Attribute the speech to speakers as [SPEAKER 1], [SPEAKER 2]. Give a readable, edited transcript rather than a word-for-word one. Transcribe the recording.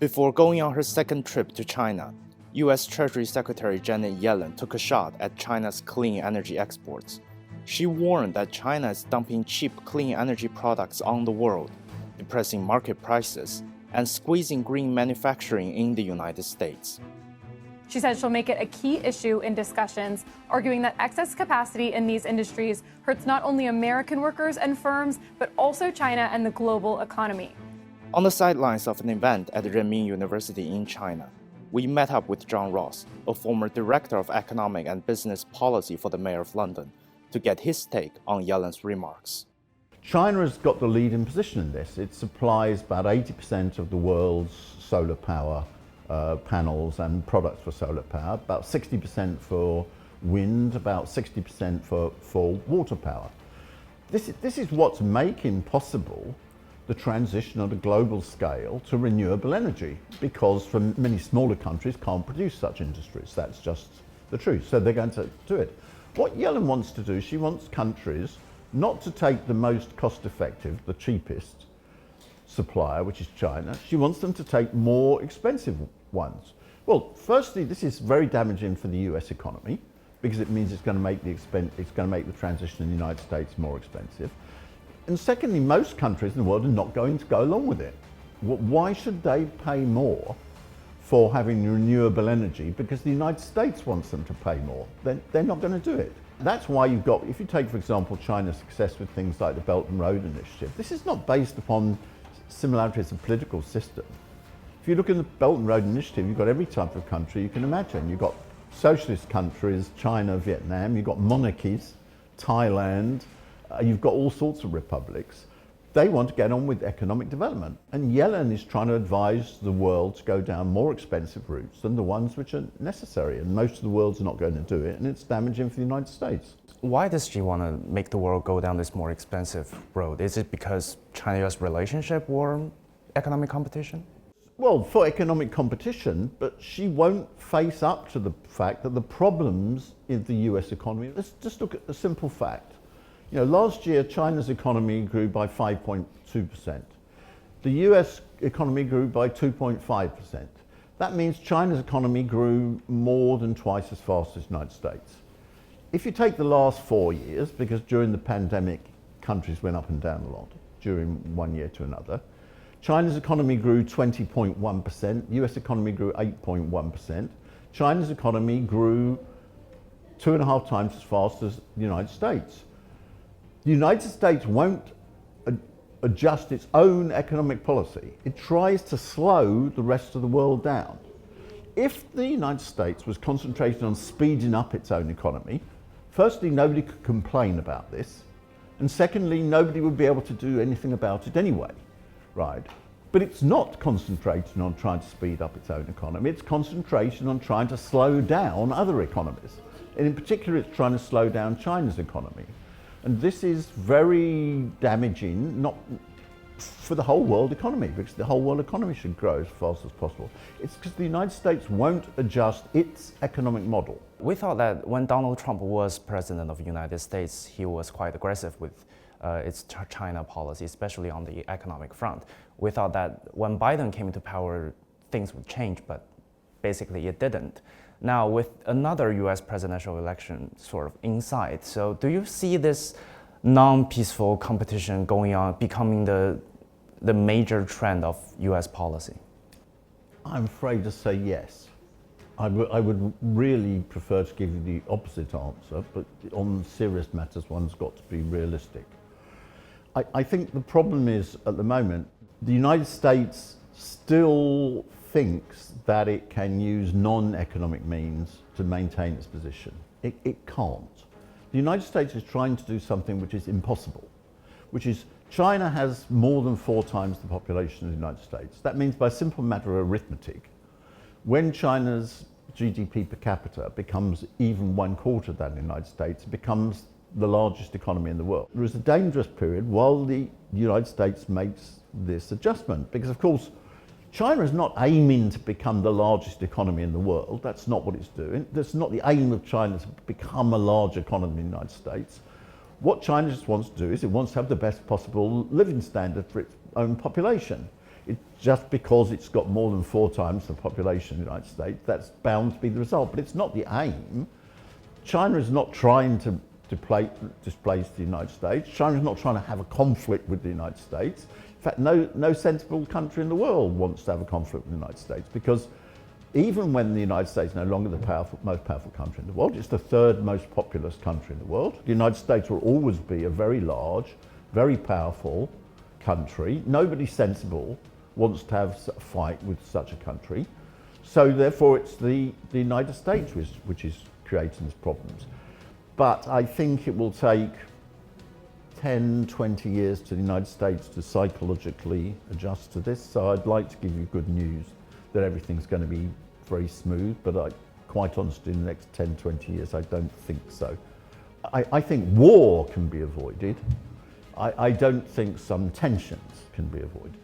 [SPEAKER 1] Before going on her second trip to China, U.S. Treasury Secretary Janet Yellen took a shot at China's clean energy exports. She warned that China is dumping cheap clean energy products on the world, depressing market prices, and squeezing green manufacturing in the United States.
[SPEAKER 2] She said she'll make it a key issue in discussions, arguing that excess capacity in these industries hurts not only American workers and firms, but also China and the global economy.
[SPEAKER 1] On the sidelines of an event at Renmin University in China, we met up with John Ross, a former director of economic and business policy for the Mayor of London, to get his take on Yellen's remarks.
[SPEAKER 3] China has got the leading position in this. It supplies about 80% of the world's solar power panels and products for solar power, about 60% for wind, about 60% for water power. This is what's making possible the transition on a global scale to renewable energy, because from many smaller countries can't produce such industries. That's just the truth. So they're going to do it. What Yellen wants to do, she wants countries not to take the most cost-effective, the cheapest supplier, which is China. She wants them to take more expensive ones. Well, firstly, this is very damaging for the US economy, because it means it's going to make the transition in the United States more expensive. And secondly, most countries in the world are not going to go along with it. Why should they pay more for having renewable energy? Because the United States wants them to pay more. They're not going to do it. That's why you've got, if you take, for example, China's success with things like the Belt and Road Initiative, this is not based upon similarities of political system. If you look at the Belt and Road Initiative, you've got every type of country you can imagine. You've got socialist countries, China, Vietnam, you've got monarchies, Thailand, you've got all sorts of republics. They want to get on with economic development. And Yellen is trying to advise the world to go down more expensive routes than the ones which are necessary. And most of the world's not going to do it, and it's damaging for the United States.
[SPEAKER 4] Why does she want to make the world go down this more expensive road? Is it because China-US relationship or economic competition?
[SPEAKER 3] Well, for economic competition, but she won't face up to the fact that the problems in the US economy, let's just look at the simple fact. You know, last year, China's economy grew by 5.2%. The US economy grew by 2.5%. That means China's economy grew more than twice as fast as the United States. If you take the last 4 years, because during the pandemic, countries went up and down a lot during one year to another, China's economy grew 20.1%, US economy grew 8.1%. China's economy grew 2.5 times as fast as the United States. The United States won't adjust its own economic policy. It tries to slow the rest of the world down. If the United States was concentrating on speeding up its own economy, firstly, nobody could complain about this. And secondly, nobody would be able to do anything about it anyway, right? But it's not concentrating on trying to speed up its own economy. It's concentration on trying to slow down other economies. And in particular, it's trying to slow down China's economy. And this is very damaging, not for the whole world economy, because the whole world economy should grow as fast as possible. It's because the United States won't adjust its economic model.
[SPEAKER 4] We thought that when Donald Trump was president of the United States, he was quite aggressive with its China policy, especially on the economic front. We thought that when Biden came into power, things would change, but basically it didn't. Now, with another US presidential election sort of in sight, so do you see this non-peaceful competition going on, becoming the major trend of US policy?
[SPEAKER 3] I'm afraid to say yes. I would really prefer to give you the opposite answer, but on serious matters, one's got to be realistic. I think the problem is, at the moment, the United States still thinks that it can use non-economic means to maintain its position. It can't. The United States is trying to do something which is impossible, which is China has more than 4 times the population of the United States. That means, by a simple matter of arithmetic, when China's GDP per capita becomes even 1/4 of that in the United States, it becomes the largest economy in the world. There is a dangerous period while the United States makes this adjustment, because of course China is not aiming to become the largest economy in the world. That's not what it's doing. That's not the aim of China, to become a large economy in the United States. What China just wants to do is it wants to have the best possible living standard for its own population. Just because it's got more than 4 times the population of the United States, that's bound to be the result. But it's not the aim. China is not trying to displace the United States. China is not trying to have a conflict with the United States. In fact, no sensible country in the world wants to have a conflict with the United States, because even when the United States is no longer the most powerful country in the world, it's the 3rd most populous country in the world. The United States will always be a very large, very powerful country. Nobody sensible wants to have a fight with such a country. So therefore it's the United States which is creating these problems. But I think it will take 10, 20 years to the United States to psychologically adjust to this. So I'd like to give you good news that everything's going to be very smooth, but quite honestly, in the next 10, 20 years, I don't think so. I think war can be avoided. I don't think some tensions can be avoided.